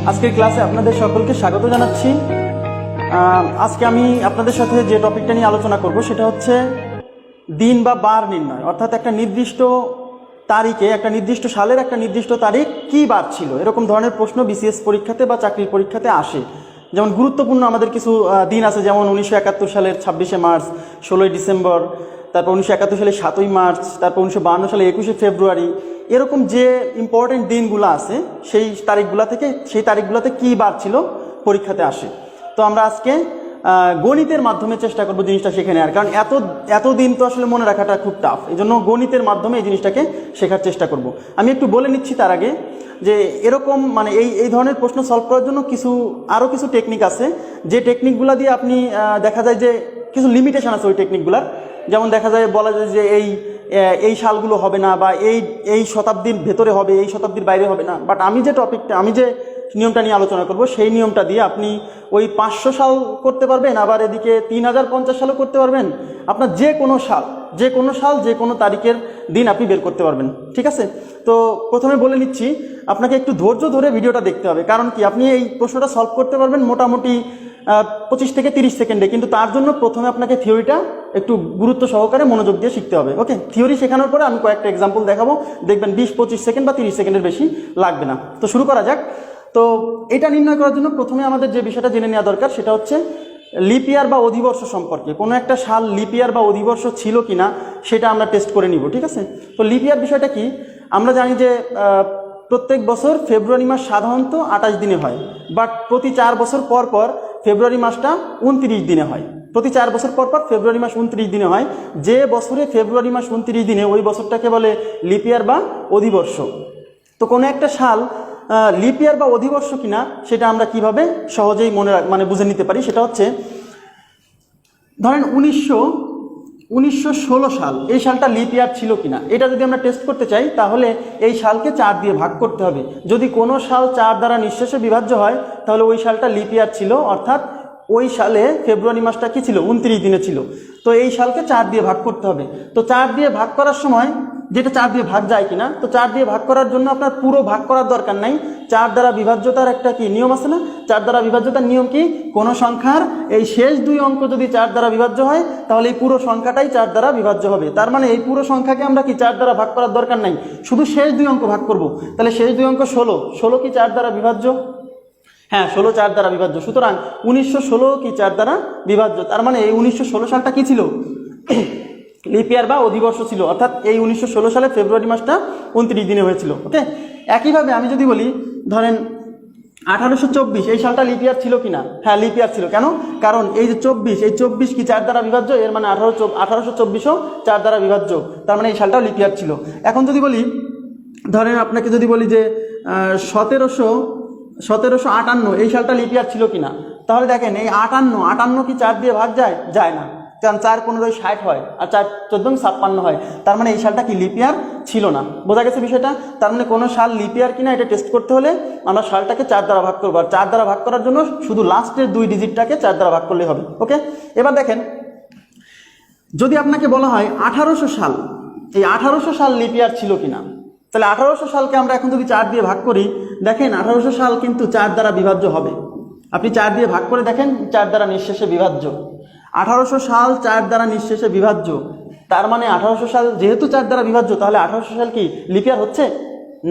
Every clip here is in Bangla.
আজকের ক্লাসে আপনাদের সকলকে স্বাগত জানাচ্ছি। আজকে আমি আপনাদের সাথে যে টপিকটা নিয়ে আলোচনা করব সেটা হচ্ছে দিন বা বার নির্ণয়, অর্থাৎ একটা নির্দিষ্ট তারিখে, একটা নির্দিষ্ট সালের একটা নির্দিষ্ট তারিখ কী বার ছিল, এরকম ধরনের প্রশ্ন বিসিএস পরীক্ষাতে বা চাকরির পরীক্ষাতে আসে। যেমন গুরুত্বপূর্ণ আমাদের কিছু দিন আছে, যেমন 1971 সালের 26শে মার্চ, 16ই ডিসেম্বর, তারপর 1971 সালে 7ই মার্চ, তারপর 1952 সালে 21শে ফেব্রুয়ারি। এরকম যে ইম্পর্টেন্ট দিনগুলো আছে সেই তারিখগুলোতে কী বার ছিল পরীক্ষাতে আসে। তো আমরা আজকে গণিতের মাধ্যমে চেষ্টা করবো জিনিসটা শিখে নেওয়ার, কারণ এত দিন তো আসলে মনে রাখাটা খুব টাফ। এই জন্য গণিতের মাধ্যমে এই জিনিসটাকে শেখার চেষ্টা করব। আমি একটু বলে নিচ্ছি তার আগে যে এরকম মানে এই ধরনের প্রশ্ন সলভ করার জন্য আরও কিছু টেকনিক আছে, যে টেকনিকগুলো দিয়ে আপনি দেখা যায় যে কিছু লিমিটেশন আছে ওই টেকনিকগুলার। যেমন দেখা যায়, বলা যায় যে এই সালগুলো হবে না, বা এই শতাব্দীর ভেতরে হবে, এই শতাব্দীর বাইরে হবে না। বাট আমি যে নিয়মটা নিয়ে আলোচনা করব সেই নিয়মটা দিয়ে আপনি ওই 500 সাল করতে পারবেন, আবার এদিকে 3050 সালও করতে পারবেন। আপনার যে কোনো তারিখের দিন আপনি বের করতে পারবেন। ঠিক আছে? তো প্রথমে বলে নিচ্ছি, আপনাকে একটু ধৈর্য ধরে ভিডিওটা দেখতে হবে। কারণ কি, আপনি এই প্রশ্নটা সলভ করতে পারবেন মোটামুটি 25 থেকে 30 সেকেন্ডে, কিন্তু তার জন্য প্রথমে আপনাকে থিওরিটা একটু গুরুত্ব সহকারে মনোযোগ দিয়ে শিখতে হবে। ওকে, থিওরি শেখানোর পরে আমি কয়েকটা এক্সাম্পল দেখাবো, দেখবেন 20-25 সেকেন্ড বা 30 সেকেন্ডের বেশি লাগবে না। তো শুরু করা যাক। তো এটা নির্ণয় করার জন্য প্রথমে আমাদের যে বিষয়টা জেনে নেওয়া দরকার সেটা হচ্ছে লিপ ইয়ার বা অধিবর্ষ সম্পর্কে। কোনো একটা সাল লিপ ইয়ার বা অধিবর্ষ ছিল কিনা সেটা আমরা টেস্ট করে নিব। ঠিক আছে? তো লিপ ইয়ার বিষয়টা কি, আমরা জানি যে প্রত্যেক বছর ফেব্রুয়ারি মাস সাধারণত 28 দিনে হয়, বাট প্রতি 4 বছর পর পর ফেব্রুয়ারি মাসটা 29 দিনে হয়। প্রতি 4 বছর পর পর ফেব্রুয়ারি মাস 29 দিনে হয়। যে বছরে ফেব্রুয়ারি মাস 29 দিনে, ওই বছরটাকে বলে লিপ ইয়ার বা অধিবর্ষ। তো কোনো একটা সাল লিপ ইয়ার বা অধিবর্ষ কিনা সেটা আমরা কিভাবে সহজেই বুঝে নিতে পারি, সেটা হচ্ছে ধরেন 1916 সাল, এই সালটা লিপ ইয়ার ছিল কিনা এটা যদি আমরা টেস্ট করতে চাই, তাহলে এই সালকে 4 দিয়ে ভাগ করতে হবে। যদি কোনো সাল 4 দ্বারা নিঃশেষে বিভাজ্য হয়, তাহলে ওই সালটা লিপ ইয়ার ছিল, অর্থাৎ ওই সালে ফেব্রুয়ারি মাসটা কি ছিল, 29 দিনে ছিল। তো এই সালকে 4 দিয়ে ভাগ করতে হবে। তো 4 দিয়ে ভাগ করার সময় যেটা 4 দিয়ে ভাগ যায় কিনা, তো 4 দিয়ে ভাগ করার জন্য আপনার পুরো ভাগ করার দরকার নাই। 4 দ্বারা বিভাজ্যতার একটা কি নিয়ম আছে না? 4 দ্বারা বিভাজ্যতার নিয়ম কি, কোনো সংখ্যার এই শেষ 2 অঙ্ক যদি 4 দ্বারা বিভাজ্য হয়, তাহলে এই পুরো সংখ্যাটাই 4 দ্বারা বিভাজ্য হবে। তার মানে এই পুরো সংখ্যাকে আমরা কি 4 দ্বারা ভাগ করার দরকার নাই, শুধু শেষ 2 অঙ্ক ভাগ করব। তাহলে শেষ 2 অঙ্ক 16 কি 4 দ্বারা বিভাজ্য? হ্যাঁ, 16 4 দ্বারা বিভাজ্য। সুতরাং 1916 কি 4 দ্বারা বিভাজ্য। তার মানে এই 1916 সালটা কি ছিল, লিপ ইয়ার বা অধিবর্ষ ছিল, অর্থাৎ এই 1916 সালে ফেব্রুয়ারি মাসটা 29 দিনে হয়েছিল। ওকে, একইভাবে আমি যদি বলি ধরেন 1824, এই সালটা লিপ ইয়ার ছিল কিনা? হ্যাঁ, লিপ ইয়ার ছিল। কেন? কারণ এই যে 24 কি 4 দ্বারা বিভাজ্য, এর মানে 1824ও 4 দ্বারা বিভাজ্য, তার মানে এই সালটাও লিপ ইয়ার ছিল। এখন যদি বলি, ধরেন আপনাকে যদি বলি যে 1758, এই সালটা লিপ ইয়ার ছিল কিনা, তাহলে দেখেন এই 58 কি 4 দিয়ে ভাগ যায় না, কারণ 4×15 = 60 হয়, আর 4×14 = 56 হয়। তার মানে এই সালটা কি লিপ ইয়ার ছিল না। বোঝা গেছে বিষয়টা? তার মানে কোনো সাল লিপ ইয়ার কিনা এটা টেস্ট করতে হলে আমরা সালটাকে 4 দ্বারা ভাগ করবো, আর 4 দ্বারা ভাগ করার জন্য শুধু লাস্টের 2 ডিজিটটাকে 4 দ্বারা ভাগ করলেই হবে। ওকে, এবার দেখেন, যদি আপনাকে বলা হয় 1800 সাল, এই 1800 সাল লিপ ইয়ার ছিল কিনা, তাহলে 1800 সালকে আমরা এখন যদি 4 দিয়ে ভাগ করি, দেখেন 1800 সাল কিন্তু 4 দ্বারা বিভাজ্য হবে। আপনি 4 দিয়ে ভাগ করে দেখেন, 4 দ্বারা নিঃশেষে বিভাজ্য। 1800 সাল 4 দ্বারা নিঃশেষে বিভাজ্য, তার মানে 1800 সাল যেহেতু 4 দ্বারা বিভাজ্য, তাহলে 1800 সাল কি লিপ ইয়ার হচ্ছে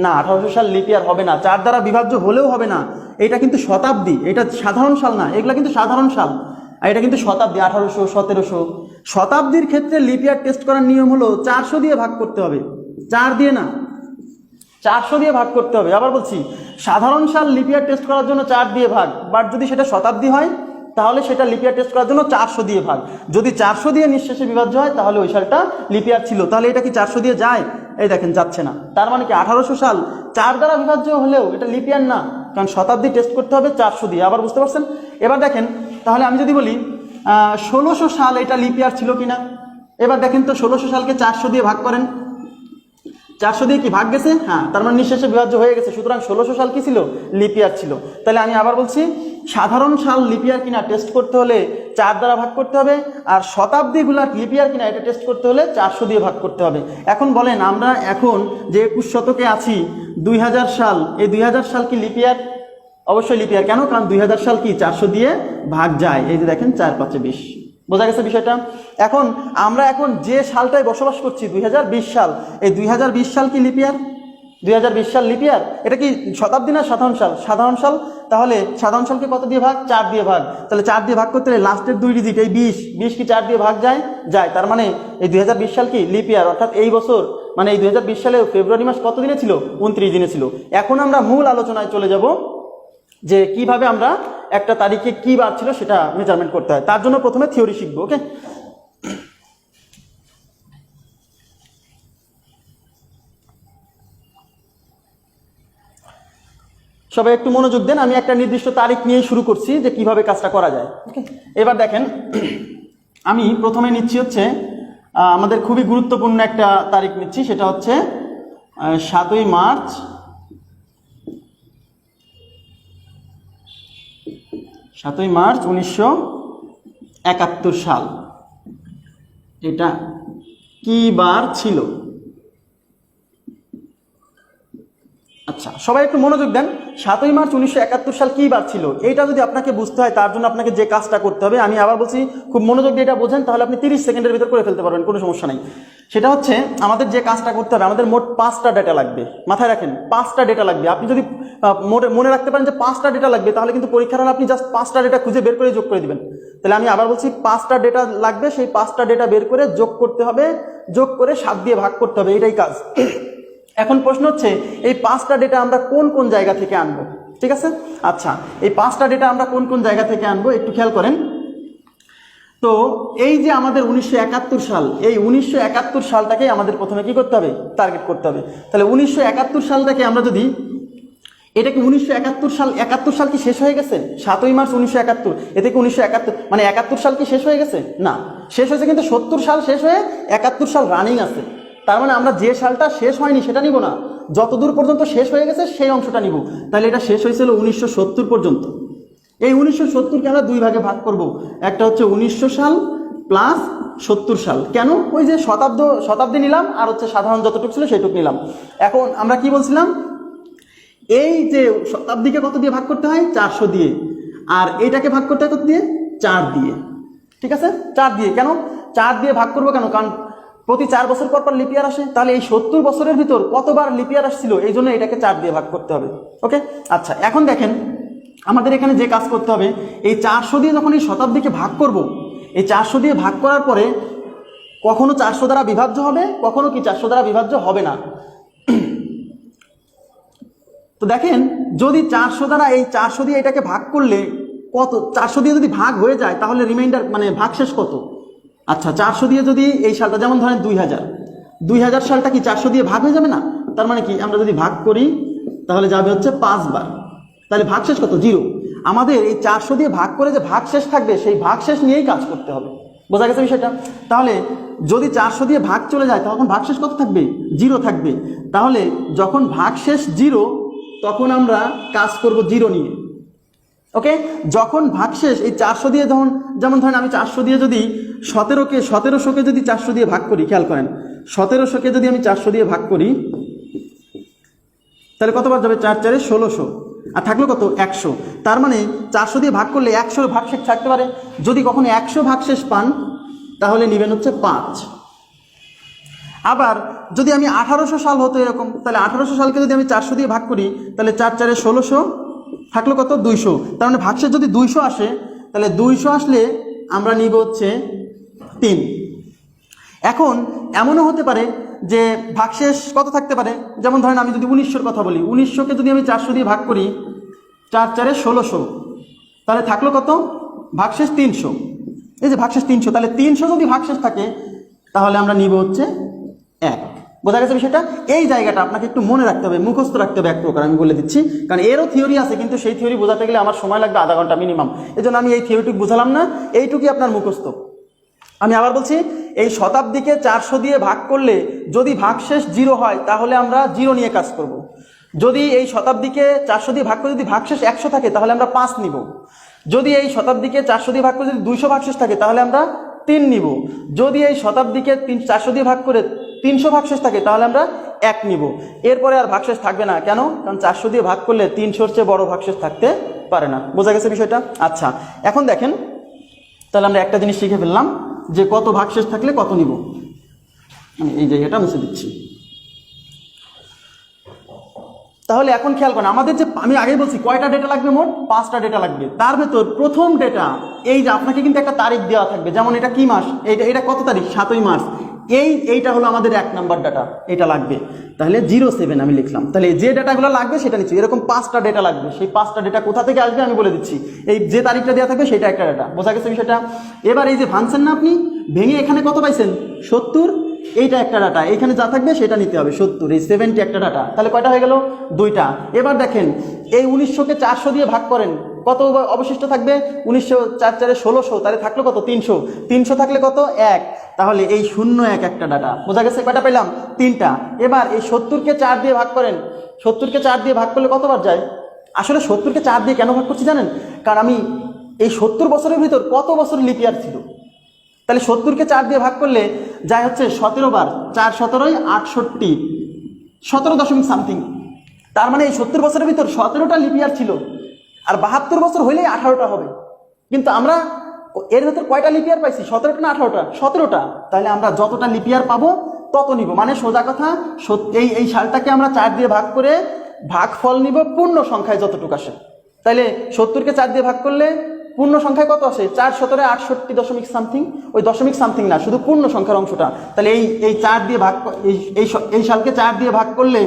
না? 1800 সাল লিপ ইয়ার হবে না, 4 দ্বারা বিভাজ্য হলেও হবে না। এটা কিন্তু শতাব্দী, এটা সাধারণ সাল না, এগুলা কিন্তু সাধারণ সাল, আর এটা কিন্তু শতাব্দী। 1800, 1700 শতাব্দীর ক্ষেত্রে লিপ ইয়ার টেস্ট করার নিয়ম হলো 400 দিয়ে ভাগ করতে হবে, 4 দিয়ে না, 400 দিয়ে ভাগ করতে হবে। আবার বলছি, সাধারণ সাল লিপ ইয়ার টেস্ট করার জন্য 4 দিয়ে ভাগ, বাট যদি সেটা শতাব্দী হয় তাহলে সেটা লিপ ইয়ার টেস্ট করার জন্য 400 দিয়ে ভাগ। যদি 400 দিয়ে নিঃশেষে বিভাজ্য হয়, তাহলে ওই সালটা লিপ ইয়ার ছিল। তাহলে এটা কি 400 দিয়ে যায়? এই দেখেন, যাচ্ছে না। তার মানে কি 1800 সাল 4 দ্বারা বিভাজ্য হলেও এটা লিপ ইয়ার না, কারণ শতাব্দী টেস্ট করতে হবে 400 দিয়ে। আবার বুঝতে পারছেন? এবার দেখেন, তাহলে আমি যদি বলি 1600 সাল, এটা লিপ ইয়ার ছিল কিনা, এবার দেখেন তো 1600 সালকে 400 দিয়ে ভাগ করেন, 400 দিয়ে কি ভাগ গেছে? হ্যাঁ, তার মানে নিঃশেষে বিভাজ্য হয়ে গেছে। সুতরাং 1600 সাল কি ছিল? লিপ ইয়ার ছিল। তাহলে আমি আবার বলছি, সাধারণ সাল লিপ ইয়ার কিনা টেস্ট করতে হলে 4 দ্বারা ভাগ করতে হবে, আর শতাব্দীগুলা লিপ ইয়ার কিনা এটা টেস্ট করতে হলে 400 দিয়ে ভাগ করতে হবে। এখন বলেন, আমরা এখন যে 21 শতকে আছি, 2000 সাল, এই 2000 সাল কি লিপ ইয়ার? অবশ্যই লিপ ইয়ার। কেন? কারণ 2000 সাল কি 400 দিয়ে ভাগ যায়, এই যে দেখেন 4 5 20। বোঝা গেছে বিষয়টা? এখন আমরা এখন যে সালটায় বসবাস করছি 2020 সাল, এই 2020 সাল কি লিপ ইয়ার? 2020 সাল লিপ ইয়ার? এটা কি শতাব্দী না সাধারণ সাল? সাধারণ সাল। তাহলে সাধারণ সালকে কত দিয়ে ভাগ? 4 দিয়ে ভাগ। তাহলে 4 দিয়ে ভাগ করতে হলে লাস্টের 2 ডিজিট এই 20 কি 4 দিয়ে ভাগ যায়? যায়। তার মানে এই 2020 সাল কি লিপ ইয়ার, অর্থাৎ এই বছর মানে এই 2020 সালে ফেব্রুয়ারি মাস কত দিনে ছিল? 29 দিনে ছিল। এখন আমরা মূল আলোচনায় চলে যাব যে কিভাবে আমরা একটা তারিখে কি বার ছিল সেটা মেজারমেন্ট করতে হয়। তার জন্য প্রথমে থিওরি শিখবো। ওকে, সবাই একটু মনোযোগ দেন। আমি একটা নির্দিষ্ট তারিখ নিয়ে শুরু করছি যে কিভাবে কাজটা করা যায়। ওকে, এবার দেখেন আমি প্রথমে নিচ্ছি হচ্ছে আমাদের খুবই গুরুত্বপূর্ণ একটা তারিখ নিচ্ছি, সেটা হচ্ছে 7ই মার্চ 1971 সাল। এটা কি বার ছিল? আচ্ছা, সবাই একটু মনোযোগ দেন। 7ই মার্চ 1971 সাল কি বার ছিল, এইটা যদি আপনাকে বুঝতে হয় তার জন্য আপনাকে যে কাজটা করতে হবে, আমি আবার বলছি খুব মনোযোগ দিয়ে এটা বোঝেন, তাহলে আপনি 30 সেকেন্ডের ভিতর করে ফেলতে পারবেন, কোনো সমস্যা নেই। সেটা হচ্ছে আমাদের যে কাজটা করতে হবে, আমাদের মোট 5টা ডেটা লাগবে। মাথায় রাখেন 5টা ডেটা লাগবে। আপনি যদি মনে রাখতে পারেন যে 5টা ডেটা লাগবে, তাহলে কিন্তু পরীক্ষার হলে আপনি জাস্ট 5টা ডেটা খুঁজে বের করে যোগ করে দিবেন। তাহলে আমি আবার বলছি 5টা ডেটা লাগবে, সেই 5টা ডেটা বের করে যোগ করতে হবে, যোগ করে 7 দিয়ে ভাগ করতে হবে, এটাই কাজ। এখন প্রশ্ন হচ্ছে এই 5টা ডেটা আমরা কোন কোন জায়গা থেকে আনবো? ঠিক আছে, আচ্ছা এই 5টা ডেটা আমরা কোন কোন জায়গা থেকে আনবো একটু খেয়াল করেন। তো এই যে আমাদের 1971 সাল, এই 1971 সালটাকে আমাদের প্রথমে কি করতে হবে? টার্গেট করতে হবে। তাহলে 1971 সালটাকে আমরা যদি, এটা কি 1971 সাল, 71 সাল কি শেষ হয়ে গেছে? 7ই মার্চ 1971, এতে কি 1971 মানে 71 সাল কি শেষ হয়ে গেছে? না, শেষ হয়েছে কিন্তু 70 সাল শেষ হয়ে 71 সাল রানিং আছে। তার মানে আমরা যে সালটা শেষ হয়নি সেটা নিব না, যতদূর পর্যন্ত শেষ হয়ে গেছে সেই অংশটা নিব। তাহলে এটা শেষ হয়েছিল 1970 পর্যন্ত। এই 1970কে আমরা 2 ভাগে ভাগ করব, একটা হচ্ছে 1900 সাল প্লাস 70 সাল। কেন? ওই যে শতাব্দী নিলাম আর হচ্ছে সাধারণ যতটুকু ছিল সেটুকু নিলাম। এখন আমরা কি বলছিলাম, এই যে শতাব্দীকে কত দিয়ে ভাগ করতে হয়? 400 দিয়ে। আর এইটাকে ভাগ করতে হয় কত দিয়ে? 4 দিয়ে। ঠিক আছে, 4 দিয়ে। কেন 4 দিয়ে ভাগ করবো? কেন? কারণ প্রতি 4 বছর পর পর লিপ ইয়ার আসে। তাহলে এই 70 বছরের ভিতর কতবার লিপ ইয়ার আসছিল, এই জন্য এটাকে 4 দিয়ে ভাগ করতে হবে। ওকে, আচ্ছা এখন দেখেন আমাদের এখানে যে কাজ করতে হবে, এই 400 দিয়ে যখন এই শতাব্দীকে ভাগ করব, এই 400 দিয়ে ভাগ করার পরে কখনো 400 দ্বারা বিভাজ্য হবে, কখনো কি 400 দ্বারা বিভাজ্য হবে না। তো দেখেন যদি 400 দ্বারা এই 400 দিয়ে এটাকে ভাগ করলে কত, 400 দিয়ে যদি ভাগ হয়ে যায় তাহলে রিমাইন্ডার মানে ভাগশেষ কত? আচ্ছা 400 দিয়ে যদি এই সালটা, যেমন ধরেন 2000 সালটা কি 400 দিয়ে ভাগ হয়ে যাবে না? তার মানে কি আমরা যদি ভাগ করি তাহলে যাবে হচ্ছে 5 বার, তাহলে ভাগশেষ কত? 0। আমাদের এই 400 দিয়ে ভাগ করে যে ভাগশেষ থাকবে সেই ভাগশেষ নিয়েই কাজ করতে হবে। বোঝা গেছে বিষয়টা? তাহলে যদি 400 দিয়ে ভাগ চলে যায় তখন ভাগশেষ কত থাকবে? 0 থাকবে। তাহলে যখন ভাগশেষ 0 তখন আমরা কাজ করব 0 নিয়ে। ওকে, যখন ভাগশেষ এই 400 দিয়ে যেমন ধরেন আমি 400 দিয়ে যদি 1700কে যদি 400 দিয়ে ভাগ করি, খেয়াল করেন 1700কে যদি আমি 400 দিয়ে ভাগ করি তাহলে কতবার যাবে? 4 4 1600, আর থাকলো কত? 100। তার মানে 400 দিয়ে ভাগ করলে 100 ভাগশেষ থাকতে পারে। যদি কখনো 100 ভাগশেষ পান তাহলে নেবেন হচ্ছে 5। আবার যদি আমি 1800 সাল হতো এরকম, তাহলে 1800 সালকে যদি আমি 400 দিয়ে ভাগ করি তাহলে 4 4 1600, থাকলো কত? 200। তার মানে ভাগশেষ যদি 200 আসে তাহলে 200 আসলে আমরা নিব হচ্ছে 3। এখন এমনও হতে পারে যে ভাগশেষ কত থাকতে পারে, যেমন ধরেন আমি যদি 1900-র কথা বলি, 1900কে যদি আমি 400 দিয়ে ভাগ করি 4 4 1600, তাহলে থাকলো কত? ভাগশেষ 300। এই যে ভাগশেষ 300, তাহলে 300 যদি ভাগশেষ থাকে তাহলে আমরা নিব হচ্ছে 1। বোঝা গেছে বিষয়টা? এই জায়গাটা আপনাকে একটু মনে রাখতে হবে, মুখস্থ রাখতে হবে এক প্রকার, আমি বলে দিচ্ছি। কারণ এরও থিওরি আছে, কিন্তু সেই থিওরি বোঝাতে গেলে আমার সময় লাগবে আধা ঘন্টা মিনিমাম। এই জন্য আমি এই থিওরিটুকু বোঝালাম না, এইটুকুই আপনার মুখস্থ। আমি আবার বলছি, এই শতাব্দীকে 400 দিয়ে ভাগ করলে যদি ভাগশেষ 0 হয় তাহলে আমরা 0 নিয়ে কাজ করব। যদি এই শতাব্দীকে 400 দিয়ে ভাগ করে যদি ভাগশেষ 100 থাকে তাহলে আমরা 5 নিব। যদি এই শতাব্দীকে 400 দিয়ে ভাগ করে যদি 200 ভাগশেষ থাকে তাহলে আমরা 3 নিব। যদি এই শতাব্দীকে 400 দিয়ে ভাগ করে 300 ভাগশেষ থাকে তাহলে আমরা 1 নিব, এরপরে আর ভাগশেষ থাকবে না। কেন? কারণ 400 দিয়ে ভাগ করলে 300-র চেয়ে বড় ভাগশেষ থাকতে পারে না। বোঝা গেছে বিষয়টা? আচ্ছা, এখন দেখেন, তাহলে আমরা একটা জিনিস শিখে ফেললাম যে কত ভাগশেষ থাকলে কত নিব। আমি এই জায়গাটা মুছে দিচ্ছি। তাহলে এখন খেয়াল করেন, আমাদের যে আমি আগেই বলছি কয়টা ডেটা লাগবে, মোট 5টা ডেটা লাগবে। তার ভেতর প্রথম ডেটা, এই যে আপনাকে কিন্তু একটা তারিখ দেওয়া থাকবে, যেমন এটা কি মাস, এটা কত তারিখ, 7ই মার্চ, এইটা হলো আমাদের 1 নাম্বার ডাটা, এটা লাগবে। তাহলে 07 আমি লিখলাম। তাহলে যে ডাটাগুলো লাগবে সেটা নিচ্ছি। এরকম 5টা ডেটা লাগবে, সেই 5টা ডেটা কোথা থেকে আসবে আমি বলে দিচ্ছি। এই যে তারিখটা দেওয়া থাকবে সেটা একটা ডাটা। বোঝা গেছে বিষয়টা? এবার এই যে ভাঙছেন না আপনি, ভেঙে এখানে কত পাইছেন, 70, এইটা একটা ডাটা, এখানে যা থাকবে সেটা নিতে হবে 70, এই 70 একটা ডাটা। তাহলে কয়টা হয়ে গেল, 2টা। এবার দেখেন, এই 1900-কে 400 দিয়ে ভাগ করেন, কত অবশিষ্ট থাকবে, 1900 4 4 1600, তাহলে থাকলো কত, 300। 300 থাকলে কত, 1। তাহলে এই 01 একটা ডাটা। বোঝা গেছে? কয়টা পেলাম, 3টা। এবার এই 70-কে 4 দিয়ে ভাগ করেন, 70-কে 4 দিয়ে ভাগ করলে কতবার যায়? আসলে 70-কে 4 দিয়ে কেন ভাগ করছি জানেন? কারণ আমি এই 70 বছরের ভিতর কত বছর লিপ ইয়ার ছিল, তাহলে 70-কে 4 দিয়ে ভাগ করলে যায় হচ্ছে 17 বার, 4 17 68, 17 দশমিক সামথিং। তার মানে এই 70 বছরের ভিতর 17টা লিপ ইয়ার ছিল, আর 72 বছর হইলেই 18টা হবে। কিন্তু আমরা এর ভেতর কয়টা লিপ ইয়ার পাইছি, 17টা না 18টা? 17টা। তাহলে আমরা যতটা লিপ ইয়ার পাবো তত নিব। মানে সোজা কথা, এই সালটাকে আমরা 4 দিয়ে ভাগ করে ভাগফল নিব পূর্ণ সংখ্যায় যতটুকু আসে। তাহলে 70-কে 4 দিয়ে ভাগ করলে পূর্ণ সংখ্যায় কত আসে, 4 17 68 দশমিক সামথিং, ওই দশমিক সামথিং না, শুধু পূর্ণ সংখ্যার অংশটা। তাহলে এই 4 দিয়ে ভাগ, এই সালকে 4 দিয়ে ভাগ করলে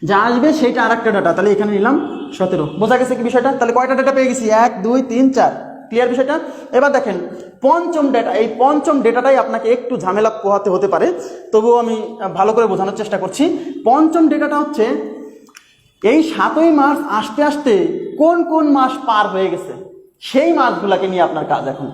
যা আসবে সেইটা আর একটা ডাটা। তাহলে এখানে নিলাম 17। বোঝা গেছে কি বিষয়টা? তাহলে কয়টা ডেটা পেয়ে গেছি, 1 2 3 4। ক্লিয়ার বিষয়টা? এবার দেখেন পঞ্চম ডেটা, এই পঞ্চম ডেটাটাই আপনাকে একটু ঝামেলা পোহাতে হতে পারে, তবুও আমি ভালো করে বোঝানোর চেষ্টা করছি। পঞ্চম ডেটাটা হচ্ছে এই 7ই মার্চ আসতে আসতে কোন কোন মাস পার হয়ে গেছে, সেই মাসগুলাকে নিয়ে আপনার কাজ এখন।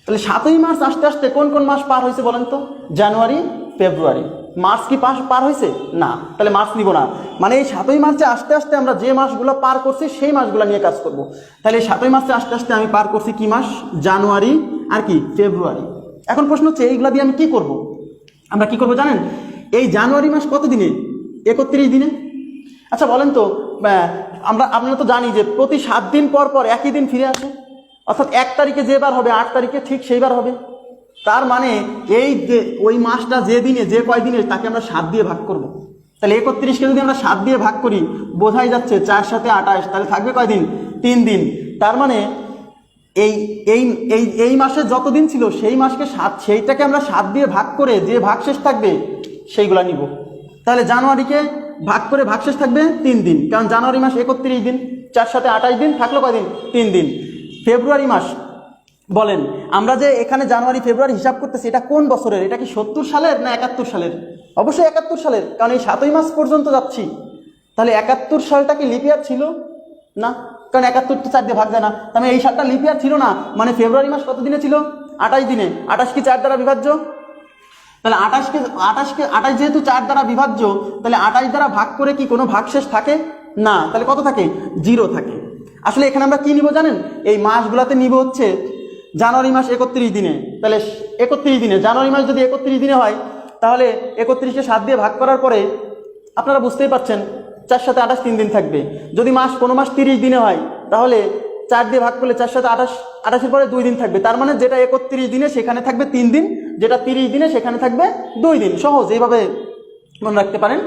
তাহলে 7ই মার্চ আসতে আসতে কোন কোন মাস পার হয়েছে বলেন তো? জানুয়ারি, ফেব্রুয়ারি। মার্চ কি পার হয়েছে? না। তাহলে মার্চ নিব না। মানে এই 7ই মার্চে আসতে আসতে আমরা যে মাসগুলো পার করছি সেই মাসগুলো নিয়ে কাজ করব। তাহলে এই 7ই মার্চে আসতে আসতে আমি পার করছি কি মাস, জানুয়ারি আর কি ফেব্রুয়ারি। এখন প্রশ্ন হচ্ছে এইগুলা দিয়ে আমি কি করব? আমরা কি করব জানেন? এই জানুয়ারি মাস কত দিনে, 31 দিনে। আচ্ছা বলেন তো, আপনারা তো জানি যে প্রতি 7 দিন পর পর একই দিন ফিরে আসে, অর্থাৎ 1 তারিখে যেবার হবে 8 তারিখে ঠিক সেইবার হবে। তার মানে এই যে ওই মাসটা যে দিনে, যে কয় দিনে, তাকে আমরা 7 দিয়ে ভাগ করব। তাহলে 31-কে যদি আমরা 7 দিয়ে ভাগ করি, বোঝাই যাচ্ছে 4 7 28, তাহলে থাকবে কয় দিন, 3 দিন। তার মানে এই মাসে যত দিন ছিল সেই মাসকে সেইটাকে আমরা 7 দিয়ে ভাগ করে যে ভাগশেষ থাকবে সেইগুলা নিব। তাহলে জানুয়ারিকে ভাগ করে ভাগশেষ থাকবে 3 দিন, কারণ জানুয়ারি মাস 31 দিন, 4 7 28 দিন, থাকলো কয় দিন, 3 দিন। ফেব্রুয়ারি মাস, বলেন আমরা যে এখানে জানুয়ারি ফেব্রুয়ারি হিসাব করতেছি, এটা কোন বছরের? এটা কি 70 সালের না 71 সালের? অবশ্যই 71 সালের, কারণ এই 7ই মাস পর্যন্ত যাচ্ছি। তাহলে 71 সালটা কি লিপ ইয়ার ছিল না? কারণ 71 তো 4 দিয়ে ভাগ যায় না। তাহলে এই সালটা লিপ ইয়ার ছিল না, মানে ফেব্রুয়ারি মাস কত দিনে ছিল, 28 দিনে। 28 কি 4 দ্বারা বিভাজ্য? তাহলে 28 যেহেতু 4 দ্বারা বিভাজ্য, তাহলে 28 দ্বারা ভাগ করে কি কোনো ভাগশেষ থাকে না? তাহলে কত থাকে, 0 থাকে। আসলে এখানে আমরা কি নিব জানেন? এই মাসগুলাতে নিব হচ্ছে জানুয়ারি মাস 31 দিনে। তাহলে 31 দিনে, জানুয়ারি মাস যদি 31 দিনে হয়, তাহলে 31-কে 7 দিয়ে ভাগ করার পরে আপনারা বুঝতেই পারছেন 4 7 28 3 দিন থাকবে। যদি কোনো মাস 30 দিনে হয়, তাহলে 4 দিয়ে ভাগ করলে 4 7 28, 28-এর পরে 2 দিন থাকবে। তার মানে যেটা 31 দিনে সেখানে থাকবে 3 দিন, যেটা 30 দিনে সেখানে থাকবে 2 দিন। সহজ, এইভাবে মনে রাখতে পারেন।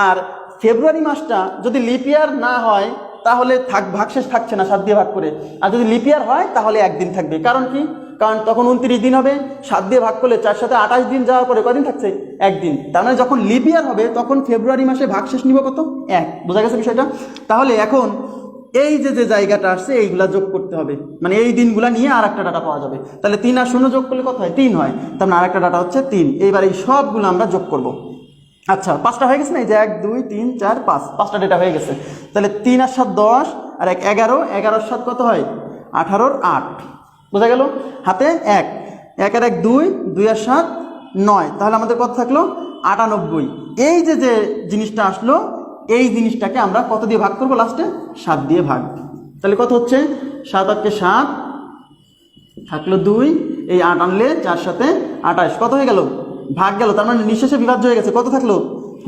আর ফেব্রুয়ারি মাসটা যদি লিপ ইয়ার না হয়, তাহলে ভাগশেষ থাকছে না 7 দিয়ে ভাগ করে। আর যদি লিপ ইয়ার হয় তাহলে 1 দিন থাকবে। কারণ কি? কারণ তখন 29 দিন হবে, 7 দিয়ে ভাগ করলে 4 7 28 দিন যাওয়ার পরে কদিন থাকছে, 1 দিন। তার মানে যখন লিপ ইয়ার হবে তখন ফেব্রুয়ারি মাসে ভাগশেষ নিব কত, 1। বোঝা গেছে বিষয়টা? তাহলে এখন এই যে জায়গাটা আসছে এইগুলা যোগ করতে হবে, মানে এই দিনগুলা নিয়ে আর একটা ডাটা পাওয়া যাবে। তাহলে 3 আর 0 যোগ করলে কত হয়, 3 হয়। তার মানে আর একটা ডাটা হচ্ছে 3। এইবার এই সবগুলো আমরা যোগ করব। আচ্ছা 5টা হয়ে গেছে না? এই যে 1 2 3 4 5, 5টা ডেটা হয়ে গেছে। তাহলে 3 আর 7 10, আর 1 11, 11 আর 7 কত হয়, 18 আর 8। বোঝা গেল? হাতে 1, 1 আর 1 2, 2 আর 7 9। তাহলে আমাদের কত থাকলো, 98। এই যে জিনিসটা আসলো, এই জিনিসটাকে আমরা কত দিয়ে ভাগ করবো লাস্টে, 7 দিয়ে ভাগ। তাহলে কত হচ্ছে, 7 8 7 থাকলো 2, এই 8 আনলে 4 7 28, কত হয়ে গেল, ভাগ গেল। তার মানে নিঃশেষে বিভাজ্য হয়ে গেছে। কত থাকলো,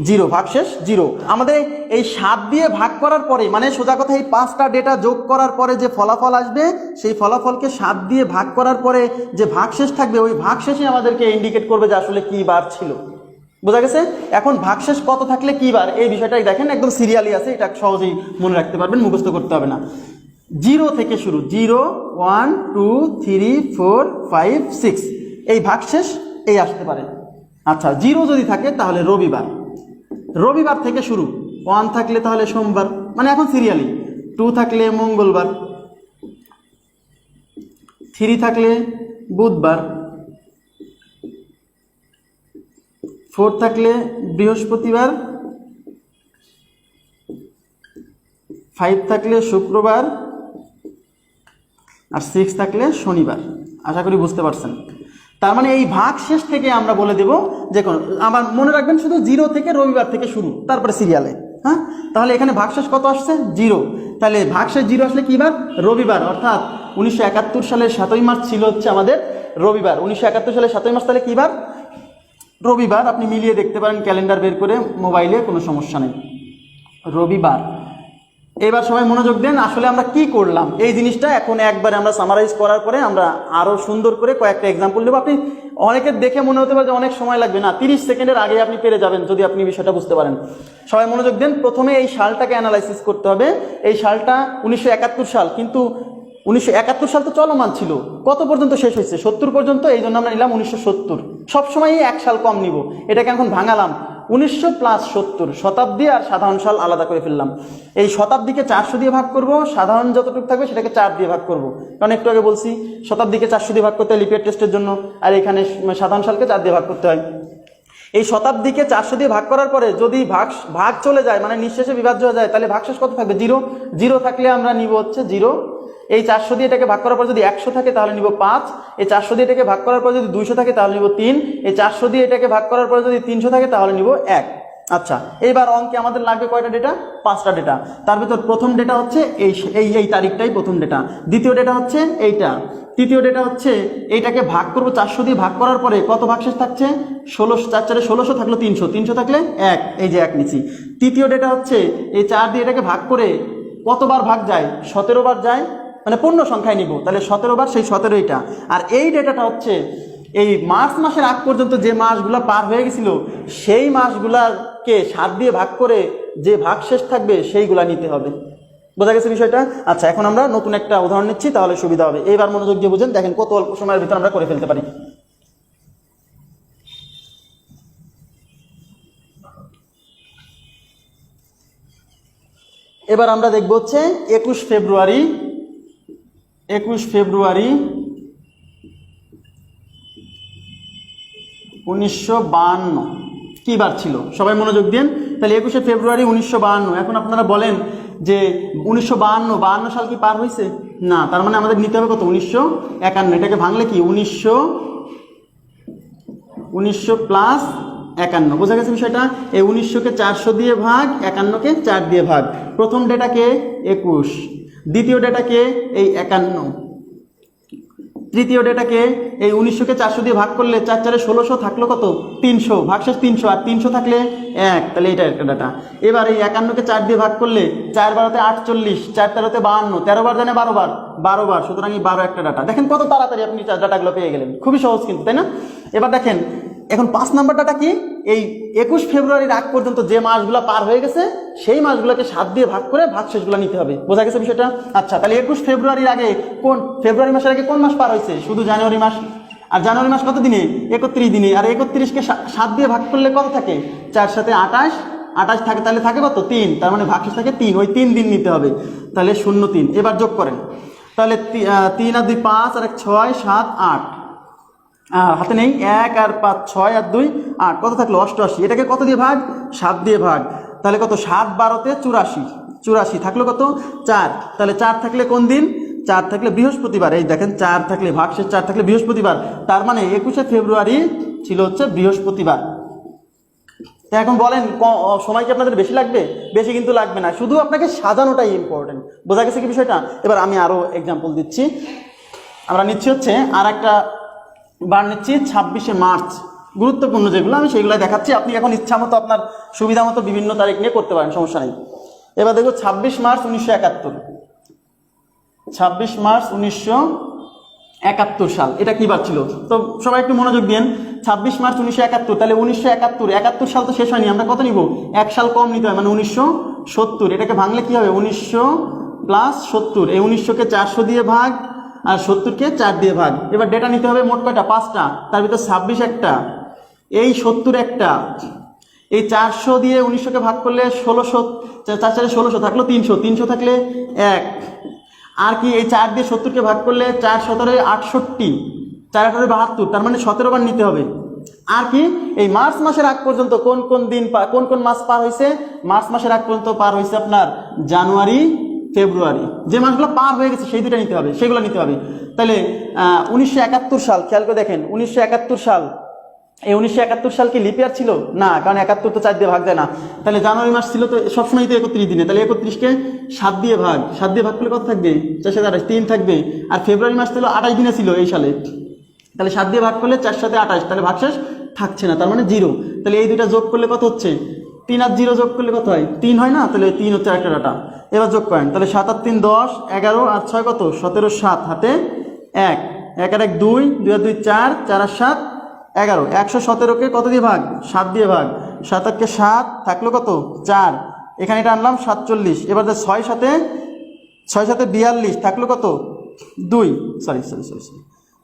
জিরো, ভাগশেষ জিরো। আমাদের এই 7 দিয়ে ভাগ করার পরে, মানে সোজা কথা এই 5টা ডেটা যোগ করার পরে যে ফলাফল আসবে, সেই ফলাফলকে 7 দিয়ে ভাগ করার পরে যে ভাগশেষ থাকবে, ওই ভাগশেষই আমাদেরকে ইন্ডিকেট করবে যে আসলে কি বার ছিল। বোঝা গেছে? এখন ভাগশেষ কত থাকলে কি বার, এই বিষয়টাই দেখেন, একদম সিরিয়ালি আছে, এটা সহজেই মনে রাখতে পারবেন, মুখস্থ করতে হবে না। 0 থেকে শুরু, 0 1 2 3 4 5 6, এই ভাগশেষ এই আসতে পারে। আচ্ছা, 0 যদি থাকে তাহলে রবিবার, রবিবার থেকে শুরু। 1 থাকলে তাহলে সোমবার, মানে এখন সিরিয়ালি। 2 থাকলে মঙ্গলবার, 3 থাকলে বুধবার, 4 থাকলে বৃহস্পতিবার, 5 থাকলে শুক্রবার, আর 6 থাকলে শনিবার। আশা করি বুঝতে পারছেন। তার মানে এই ভাগশেষ থেকে আমরা বলে দেব যে কোনো, আমার মনে রাখবেন শুধু 0 থেকে রবিবার থেকে শুরু, তারপরে সিরিয়ালে। হ্যাঁ, তাহলে এখানে ভাগশেষ কত আসছে? 0। তাহলে ভাগশেষ 0 আসলে কি বার? রবিবার। অর্থাৎ 1971 সালের 7ই মার্চ ছিল হচ্ছে আমাদের রবিবার। 1971 সালের 7ই মার্চ তাহলে কি বার? রবিবার। আপনি মিলিয়ে দেখতে পারেন ক্যালেন্ডার বের করে মোবাইলে, কোনো সমস্যা নেই, রবিবার। এবার সবাই মনোযোগ দেন, আসলে আমরা কি করলাম এই জিনিসটা এখন একবারে আমরা সামারাইজ করার পরে আমরা আরো সুন্দর করে কয়েকটা এক্সাম্পল দেবো। আপনি অনেকের দেখে মনে হতে পারে যে অনেক সময় লাগবে, না, 30 সেকেন্ডের আগে আপনি পেরে যাবেন যদি আপনি বিষয়টা বুঝতে পারেন। সবাই মনোযোগ দেন। প্রথমে এই সালটাকে অ্যানালাইসিস করতে হবে। এই সালটা 1971 সাল, কিন্তু 1971 সাল তো চলমান ছিল, কত পর্যন্ত শেষ হয়েছে? 70 পর্যন্ত। এই জন্য আমরা নিলাম 1970। সবসময়ই 1 সাল কম নিব। এটাকে এখন ভাঙালাম, 1900 প্লাস 70, শতাব্দী আর সাধারণ সাল আলাদা করে ফেললাম। এই শতাব্দীকে 400 দিয়ে ভাগ করব, সাধারণ যতটুকু থাকবে সেটাকে 4 দিয়ে ভাগ করব। কারণ একটু আগে বলছি শতাব্দীকে 400 দিয়ে ভাগ করতে হয় লিপিয়ার টেস্টের জন্য, আর এখানে সাধারণ সালকে 4 দিয়ে ভাগ করতে হয়। এই শতাব্দীকে 400 দিয়ে ভাগ করার পরে যদি ভাগ চলে যায়, মানে নিঃশেষে বিভাজ্য হয়ে যায়, তাহলে ভাগশেষ কত থাকবে? 0। 0 থাকলে আমরা নিব হচ্ছে 0। এই 400 দিয়ে এটাকে ভাগ করার পর যদি 100 থাকে তাহলে নিব 5। এই 400 দিয়ে এটাকে ভাগ করার পর যদি 200 থাকে তাহলে নিব 3। এই 400 দিয়ে এটাকে ভাগ করার পর যদি 300 থাকে তাহলে নিব 1। আচ্ছা, এইবার অঙ্কে আমাদের লাগবে কয়টা ডেটা? 5টা ডেটা। তার ভিতর প্রথম ডেটা হচ্ছে এই তারিখটাই প্রথম ডেটা, দ্বিতীয় ডেটা হচ্ছে এইটা, তৃতীয় ডেটা হচ্ছে এইটাকে ভাগ করব 400 দিয়ে ভাগ করার পরে কত ভাগশেষ থাকছে? 16। 4 4 16 থাকলো 300, 300 থাকলে 1, এই যে 1 নিচি। তৃতীয় ডেটা হচ্ছে এই 4 দিয়ে এটাকে ভাগ করে কতবার ভাগ যায়? 17 বার যায়, মানে পূর্ণ সংখ্যায় নিব, তাহলে 17 বার, সেই 17 এইটা। আর এই ডেটাটা হচ্ছে এই মার্চ মাসের আগ পর্যন্ত যে মাসগুলো পার হয়ে গেছিল সেই মাসগুলাকে 7 দিয়ে ভাগ করে যে ভাগশেষ থাকবে সেইগুলা নিতে হবে। বোঝা গেছে বিষয়টা? আচ্ছা, এখন আমরা নতুন একটা উদাহরণ নিচ্ছি, তাহলে সুবিধা হবে। এইবার মনোযোগ দিয়ে বুঝেন, দেখেন কত অল্প সময়ের ভিতর আমরা করে ফেলতে পারি। এবার আমরা দেখব হচ্ছে 21 ফেব্রুয়ারি 1952 কি বার ছিল? সবাই মনোযোগ দিন। তাহলে 21 ফেব্রুয়ারি 1952। এখন আপনারা বলেন যে 1952 সাল কি পার হয়েছে? না, তার মানে আমাদের নিতে হবে কত? 1951। এটাকে ভাঙলে কি? 1900 প্লাস 51। বোঝা গেছে বিষয়টা? এই 1900-কে 400 দিয়ে ভাগ, 51-কে 4 দিয়ে ভাগ। প্রথম ডেটাকে 21, দ্বিতীয় ডেটাকে এই 51, তৃতীয় ডেটাকে এই 1900-কে 400 দিয়ে ভাগ করলে 4 4 1600 থাকলো কত? 300, ভাগশেষ 300, আর 300 থাকলে 1, তাহলে এটা একটা ডাটা। এবার এই 51-কে 4 দিয়ে ভাগ করলে 4 12-তে 48, 4 13-তে 52, 13 বার জানে 12 বার, 12 বার, সুতরাং এই 12 একটা ডাটা। দেখেন কত তাড়াতাড়ি আপনি ডাটাগুলো পেয়ে গেলেন, খুবই সহজ কিন্তু, তাই না? এবার দেখেন এখন 5 নাম্বার ডাটা কি? এই 21 ফেব্রুয়ারির আগ পর্যন্ত যে মাসগুলো পার হয়ে গেছে সেই মাসগুলোকে 7 দিয়ে ভাগ করে ভাগশেষগুলো নিতে হবে। বোঝা গেছে বিষয়টা? আচ্ছা, তাহলে 21 ফেব্রুয়ারির আগে ফেব্রুয়ারি মাসের আগে কোন মাস পার হয়েছে? শুধু জানুয়ারি মাস। আর জানুয়ারি মাস কত দিনে? 31 দিনে। আর 31-কে 7 দিয়ে ভাগ করলে কত থাকে? 4 7 28, 28 থাকে, তাহলে থাকে কত? 3, তার মানে ভাগশেষ থাকে 3, ওই 3 দিন নিতে হবে, তাহলে 0 3। এবার যোগ করেন, তাহলে 3 আর 2 5, আর 1 6 7 8, হাতে নেই 1 আর 5 6 আর 2 8, কত থাকলো? 88। এটাকে কত দিয়ে ভাগ? 7 দিয়ে ভাগ, তাহলে কত? 7 12-তে 84, 84 থাকলো কত? 4, তাহলে 4 থাকলে কোন দিন? 4 থাকলে বৃহস্পতিবার। এই দেখেন 4 থাকলে ভাগশেষ 4 থাকলে বৃহস্পতিবার, তার মানে 21 ফেব্রুয়ারি ছিল হচ্ছে বৃহস্পতিবার। এখন বলেন সময় কি আপনাদের বেশি লাগবে? বেশি কিন্তু লাগবে না, শুধু আপনাকে সাজানোটাই ইম্পর্টেন্ট। বোঝা গেছে কি বিষয়টা? এবার আমি আরো এক্সাম্পল দিচ্ছি। আমরা নিচ্ছি হচ্ছে আর একটা বার নিচ্ছি 26 মার্চ গুরুত্বপূর্ণ যেগুলো আমি সেগুলো দেখাচ্ছি, আপনি এখন ইচ্ছা মতো আপনার সুবিধা মতো বিভিন্ন তারিখ নিয়ে করতে পারেন, সমস্যা নেই। এবার দেখো 26 মার্চ 1971, 26 মার্চ 1971 সাল, এটা কি বার ছিল? তো সবাই একটু মনোযোগ দিন। 26 মার্চ 1971, তাহলে 1971 সাল তো শেষ হয়নি, আমরা কত নিব? এক সাল কম নিতে হয়, মানে 1970। এটাকে ভাঙলে কি হবে? 1900 প্লাস 70, এই 1900-কে 400 দিয়ে ভাগ আর 70-কে 4 দিয়ে ভাগ। এবার ডেটা নিতে হবে মোট কয়টা? 5টা, তার ভিতর 26 একটা, এই 70 একটা, এই 400 দিয়ে 1900-কে ভাগ করলে 1600, 4 1600 থাকলো 300, 300 থাকলে 1, আর কি এই 4 দিয়ে 70-কে ভাগ করলে 4 17 68, 4 18 72, তার মানে 17 বার নিতে হবে। আর কি এই মার্চ মাসের আগ পর্যন্ত কোন কোন দিন কোন কোন মাস পার হয়েছে? মার্চ মাসের আগ পর্যন্ত পার হয়েছে আপনার জানুয়ারি, ফেব্রুয়ারি, যে মাসগুলো পার হয়ে গেছে সেই দুটো নিতে হবে, সেগুলো নিতে হবে। তাহলে 1971 সাল, খেয়াল করে দেখেন 1971 সাল, এই 1971 সাল কি লিপ ইয়ার ছিল? না, কারণ 71 তো 4 দিয়ে ভাগ যায় না। তাহলে জানুয়ারি মাস ছিল তো সবসময় তো 31 দিনে, তাহলে 31-কে 7 দিয়ে ভাগ, 7 দিয়ে ভাগ করলে কত থাকবে? 428, 3 থাকবে। আর ফেব্রুয়ারি মাস ছিল 28 দিনে ছিল এই সালে, তাহলে 7 দিয়ে ভাগ করলে 4 7 28, তাহলে ভাগশেষ থাকছে না, তার মানে 0। তাহলে এই দুইটা যোগ করলে কত হচ্ছে? 3 আর 0 যোগ করলে কত হয়? 3 হয় না? তাহলে 3 হচ্ছে একটা ডাটা। এবার যোগ করেন, তাহলে 7 আর 3 10, 11 আর 6 কত? 17, 7 হাতে 1, 1 আর 1 2, 2 আর 2 4, 4 আর 7 11, 117-কে কত দিয়ে ভাগ? 7 দিয়ে ভাগ, 7 আর 7 থাকলো কত? 4, এখানে এটা আনলাম 47। এবার 6 সাথে 42 থাকলো কত? 2, সরি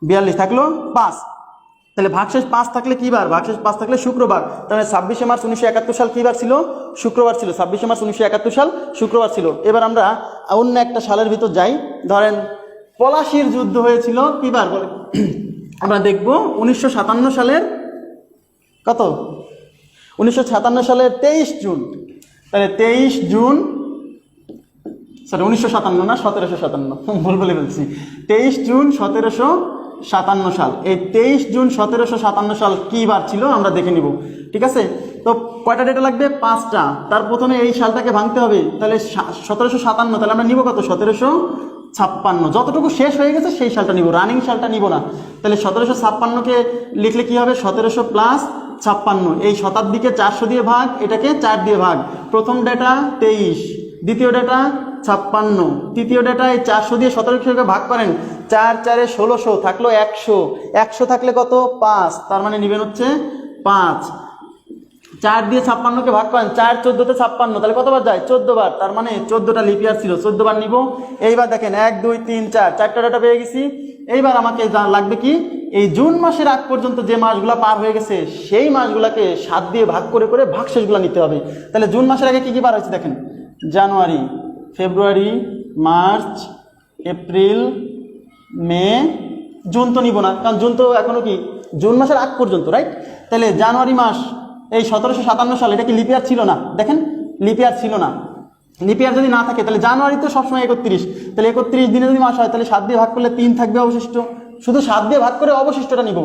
42 থাকলো 5, তাহলে ভাগশেষ 5 থাকলে কি বার? ভাগশেষ 5 থাকলে শুক্রবার। তাহলে 26 মার্চ 1971 সাল কি বার ছিল? শুক্রবার ছিল। 26 মার্চ 1971 সাল শুক্রবার ছিল। এবার আমরা অন্য একটা সালের ভিতর যাই, ধরেন পলাশির যুদ্ধ হয়েছিল কি বার বলে? আমরা দেখব 1957 সালের কত? 1957 সালের 23 জুন। তাহলে 23 জুন, সরি 1957 না, 1757, ভুল বলে ফেলছি। 23 জুন 1757 সাল, এই 23 জুন 1757 সাল কি বার ছিল আমরা দেখে নিব, ঠিক আছে? তো কয়টা ডেটা লাগবে? 5টা। তার প্রথমে এই সালটাকে ভাঙতে হবে, তাহলে 1757, তাহলে আমরা নিব কত? 1756, যতটুকু শেষ হয়ে গেছে সেই সালটা নিব, রানিং সালটা নিব না। তাহলে 1756-কে লিখলে কি হবে? 1700 প্লাস 56, এই শতাব্দীকে 400 দিয়ে ভাগ, এটাকে 4 দিয়ে ভাগ। প্রথম ডেটা 23, দ্বিতীয় ডেটা 56, তৃতীয় ডেটা এই 400 দিয়ে 1700-কে ভাগ করেন, 4 4 1600 থাকলো 100, 100 থাকলে কত? 5, তার মানে নিবেন হচ্ছে 5। 4 দিয়ে 56-কে ভাগ করেন, 4 14-তে 56, তাহলে কতবার যায়? 14 বার, তার মানে 14টা লিপ ইয়ার ছিল, 14 বার নিব। এইবার দেখেন 1 2 3 4, 4টা ডেটা পেয়ে গেছি। এইবার আমাকে লাগবে কি? এই জুন মাসের আগ পর্যন্ত যে মাসগুলো পার হয়ে গেছে সেই মাসগুলোকে 7 দিয়ে ভাগ করে করে ভাগশেষগুলো নিতে হবে। তাহলে জুন মাসের আগে কি কি বার হয়েছে দেখেন? জানুয়ারি, ফেব্রুয়ারি, মার্চ, এপ্রিল, মে, জুন তো নিব না, কারণ জুন তো এখনো কি জুন মাসের আগ পর্যন্ত, রাইট? তাহলে জানুয়ারি মাস এই 1757 সাল, এটা কি লিপ ইয়ার ছিল না? দেখেন লিপ ইয়ার ছিল না। লিপ ইয়ার যদি না থাকে তাহলে জানুয়ারি তো সবসময় 31, তাহলে 31 দিনে যদি মাস হয় তাহলে 7 দিয়ে ভাগ করলে 3 থাকবে অবশিষ্ট, শুধু 7 দিয়ে ভাগ করে অবশিষ্টটা নিব।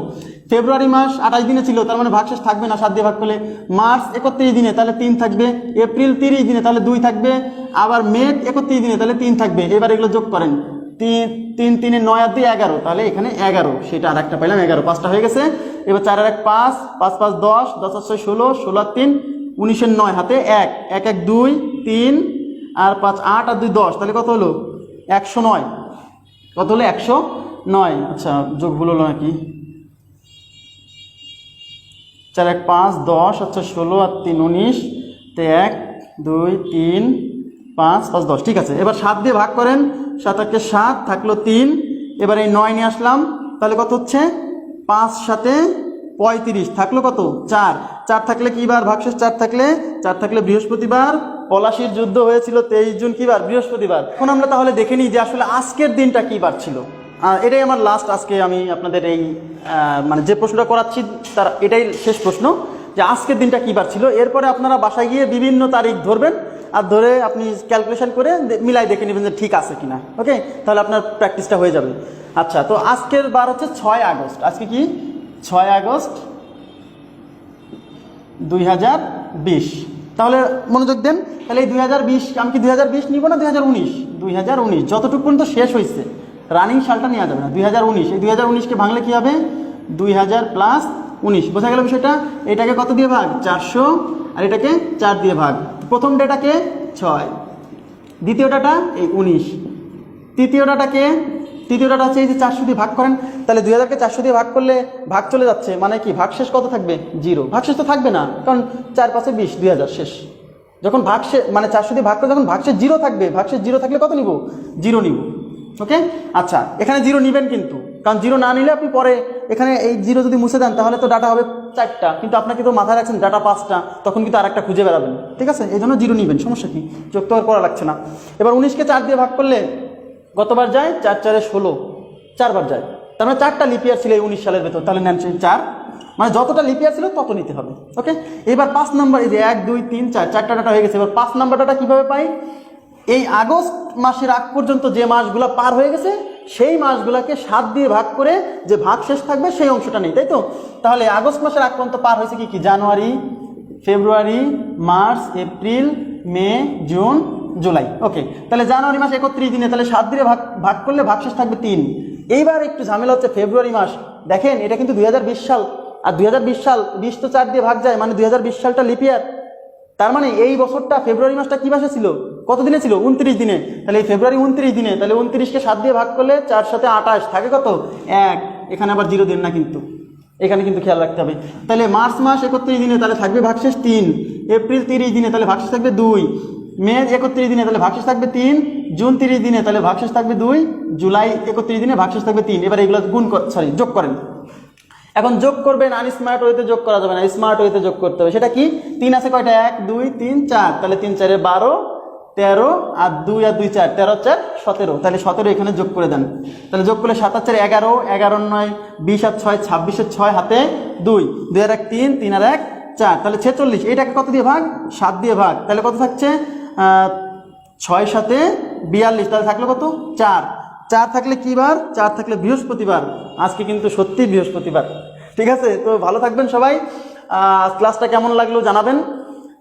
ফেব্রুয়ারি মাস 28 দিনে ছিল, তার মানে ভাগশেষ থাকবে না 7 দিয়ে ভাগ করলে। মার্চ 31 দিনে, তাহলে 3 থাকবে। এপ্রিল 30 দিনে, তাহলে 2 থাকবে। আবার মে 31 দিনে, তাহলে 3 থাকবে। এবার এগুলো যোগ করেন, 3 3 3 9 আর 2 11, তাহলে এখানে 11, সেটা আর একটা পাইলাম 11, 5টা হয়ে গেছে। এবার 4 আর 1 5, 5 5 10, 10 আর 6 16, 16 আর 3 19 9 হাতে 1, 1 1 2 3 আর 5 8 আর 2 10, তাহলে কত হলো? 109। কত হলো? 109। আচ্ছা যোগ ভুল হলো নাকি? 4 1 5 10, আচ্ছা 16 আর 3 19, তো 1 2 3 5 5 10, ঠিক আছে। এবার 7 দিয়ে ভাগ করেন, 7 1 7 থাকলো 3। এবার এই 9 নিয়ে আসলাম, তাহলে কত হচ্ছে? 5 7 35 থাকলো কত? 4, 4 থাকলে কি বার? ভাগশেষ 4 থাকলে বৃহস্পতিবার। পলাশির যুদ্ধ হয়েছিল 23 জুন কি বার? বৃহস্পতিবার। এখন আমরা তাহলে দেখে নিই যে আসলে আজকের দিনটা কি বার ছিল। এটাই আমার লাস্ট, আজকে আমি আপনাদের এই মানে যে প্রশ্নটা করাচ্ছি তার এটাই শেষ প্রশ্ন, যে আজকের দিনটা কী বার ছিল। এরপরে আপনারা বাসায় গিয়ে বিভিন্ন তারিখ ধরবেন, আর ধরে আপনি ক্যালকুলেশন করে মিলাই দেখে নেবেন যে ঠিক আছে কিনা। ওকে, তাহলে আপনার প্র্যাকটিসটা হয়ে যাবে। আচ্ছা, তো আজকের বার হচ্ছে 6 আগস্ট। আজকে কি? 6 আগস্ট 2020। তাহলে মনোযোগ দেন, তাহলে এই 2020, আমি কি 2020 নিব না 2019? 2019 যতটুকু পর্যন্ত শেষ হয়েছে, রানিং সালটা নেওয়া যাবে না। 2019, এই 2019-কে ভাঙলে কি হবে? 2000 প্লাস 19। বোঝা গেল বিষয়টা? এটাকে কত দিয়ে ভাগ? 400, আর এটাকে 4 দিয়ে ভাগ। প্রথম ডেটাকে 6, দ্বিতীয় ডাটা এই 19, তৃতীয় ডাটা হচ্ছে এই যে 400 দিয়ে ভাগ করেন। তাহলে 2000কে 400 দিয়ে ভাগ করলে ভাগ চলে যাচ্ছে, মানে কি ভাগশেষ কত থাকবে? 0। ভাগশেষ তো থাকবে না, কারণ 4 5 20, 2000 শেষ। যখন ভাগশেষ মানে 400 দিয়ে ভাগ করে যখন ভাগশেষ 0 থাকবে, ভাগশেষ 0 থাকলে কত নিব? 0 নিব। ওকে, আচ্ছা এখানে 0 নিবেন কিন্তু, কারণ 0 না নিলে আপনি পরে এখানে এই 0 যদি মুছে দেন তাহলে তো ডাটা হবে 4টা, কিন্তু আপনাকে তো মাথায় রাখছেন ডাটা 5টা, তখন কিন্তু আরেকটা খুঁজে বেড়াবেন। ঠিক আছে, এই জন্য 0 নিবেন, সমস্যা কি, যোগ তো আর করা লাগছে না। এবার 19কে 4 দিয়ে ভাগ করলে কতবার যায়? 4 4 16, 4 বার যায়। তার মানে 4টা লিপিয়ার ছিল এই 19 সালের ভেতর, তাহলে নেন 4, মানে যতটা লিপিয়ার ছিল তত নিতে হবে। ওকে, এবার 5 নাম্বার, এই যে 1 2 3 4, 4টা ডাটা হয়ে গেছে। এবার 5 নাম্বার ডাটা কীভাবে পাই? এই আগস্ট মাসের আগ পর্যন্ত যে মাসগুলো পার হয়ে গেছে সেই মাসগুলোকে 7 দিয়ে ভাগ করে যে ভাগ শেষ থাকবে সেই অংশটা নেই, তাই তো? তাহলে আগস্ট মাসের আগ পর্যন্ত পার হয়েছে কি কি? জানুয়ারি, ফেব্রুয়ারি, মার্চ, এপ্রিল, মে, জুন, জুলাই। ওকে, তাহলে জানুয়ারি মাস 31 দিনে, তাহলে 7 দিয়ে ভাগ করলে ভাগশেষ থাকবে 3। এইবার একটু ঝামেলা হচ্ছে ফেব্রুয়ারি মাস। দেখেন এটা কিন্তু 2020 সাল, আর 2020 সাল 20 তো 4 দিয়ে ভাগ যায়, মানে 2020 সালটা লিপিয়ার। তার মানে এই বছরটা ফেব্রুয়ারি মাসটা কি মাসে ছিল? কত দিনে ছিল? 29 দিনে। তাহলে এই ফেব্রুয়ারি 29 দিনে, তাহলে 29কে 7 দিয়ে ভাগ করলে 4 7 28 থাকে কত? 1। এখানে আবার 0 দিন না কিন্তু, এখানে কিন্তু খেয়াল রাখতে হবে। তাহলে মার্চ মাস 31 দিনে, তাহলে থাকবে ভাগশেষ 3। এপ্রিল 30 দিনে, তাহলে ভাগশেষ থাকবে 2। মে 31 দিনে, তাহলে ভাগশেষ থাকবে 3। জুন 30 দিনে, তাহলে ভাগশেষ থাকবে 2। জুলাই 31 দিনে, ভাগশেষ থাকবে 3। এবার এগুলো যোগ করেন। এখন যোগ করবেন, আনস্মার্ট ওয়েতে যোগ করা যাবে না, স্মার্ট ওয়েতে যোগ করতে হবে। সেটা কি? 3 আছে কয়টা? 1 2 3 4, তাহলে 3 4 12 13, আর 2 আর 2 4, 13 4 17, তাহলে 17 এখানে যোগ করে দেন। তাহলে যোগ করলে 7 4 11, 11 9 20 আর 6 26, 6 হাতে 2, 2 আর 1 3, 3 আর 1 4, তাহলে 46। এটাকে কত দিয়ে ভাগ? 7 দিয়ে ভাগ। তাহলে কত থাকছে? 6 7 42, তাহলে থাকলো কত? 4। 4 থাকলে কি বার? 4 থাকলে বৃহস্পতিবার। আজকে কিন্তু সত্যি বৃহস্পতিবার। ঠিক আছে, তো ভালো থাকবেন সবাই। ক্লাসটা কেমন লাগলো জানাবেন।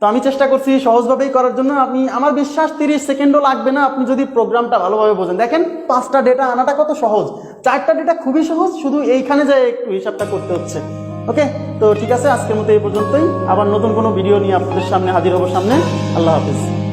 তো আমি চেষ্টা করছি সহজভাবেই করার জন্য। আপনি, আমার বিশ্বাস 30 সেকেন্ডও লাগবে না আপনি যদি প্রোগ্রামটা ভালোভাবে বোঝেন। দেখেন 5টা ডেটা আনাটা কত সহজ, 4টা ডেটা খুবই সহজ, শুধু এইখানে যে একটু হিসাবটা করতে হচ্ছে। ওকে, তো ঠিক আছে, আজকের মতো এই পর্যন্তই। আবার নতুন কোনো ভিডিও নিয়ে আপনাদের সামনে হাজির হবো সামনে। আল্লাহ হাফিজ।